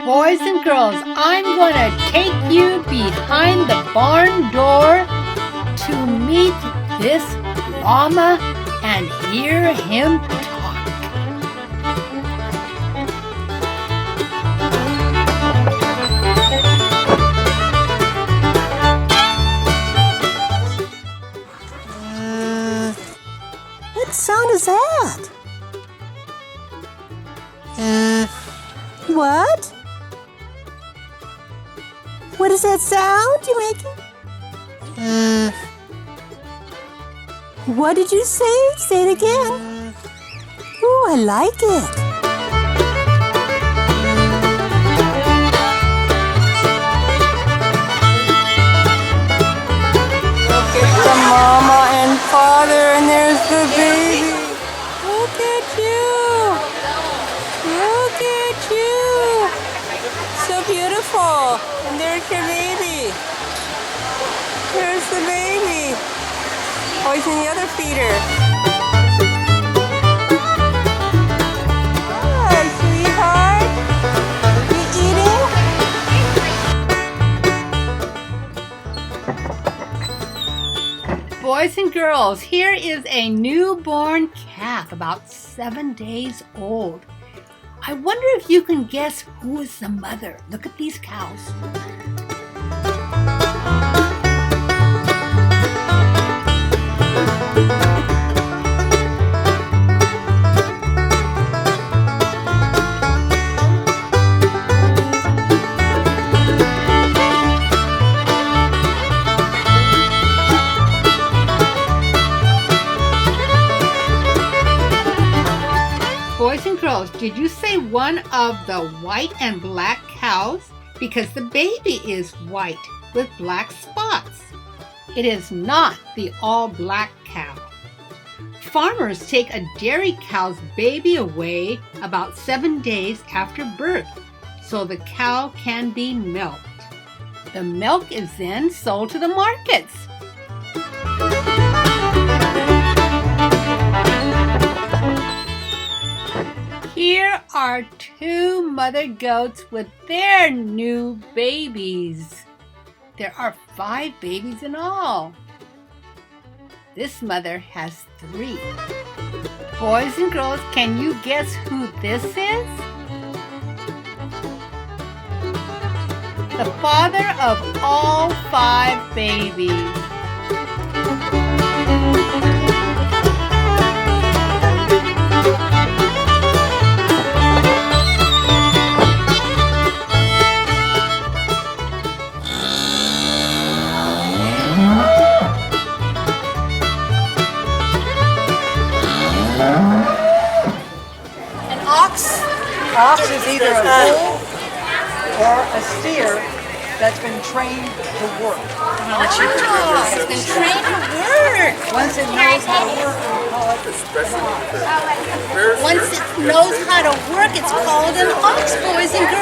Boys and girls, I'm going to take you behind the barn door to meet this llama and hear him talk. What sound is that? What? What is that sound you're making? What did you say? Say it again. Ooh, I like it. Look at the mama and father, and there's the baby. Look at you. Look at you. So beautiful. And there's your baby. There's the baby. Oh, he's in the other feeder. Hi, sweetheart. You eating? Boys and girls, here is a newborn calf about 7 days old. I wonder if you can guess who is the mother. Look at these cows. Boys and girls, did you say one of the white and black cows? Because the baby is white with black spots. It is not the all-black cow. Farmers take a dairy cow's baby away about 7 days after birth so the cow can be milked. The milk is then sold to the markets. Here are 2 mother goats with their new babies. There are 5 babies in all. This mother has 3. Boys and girls, can you guess who this is? The father of all 5 babies. Ox is either a bull or a steer that's been trained to work. It's been trained to work. Once it knows how to work, we call it an ox. Once it knows how to work, it's called an ox, boys and girls.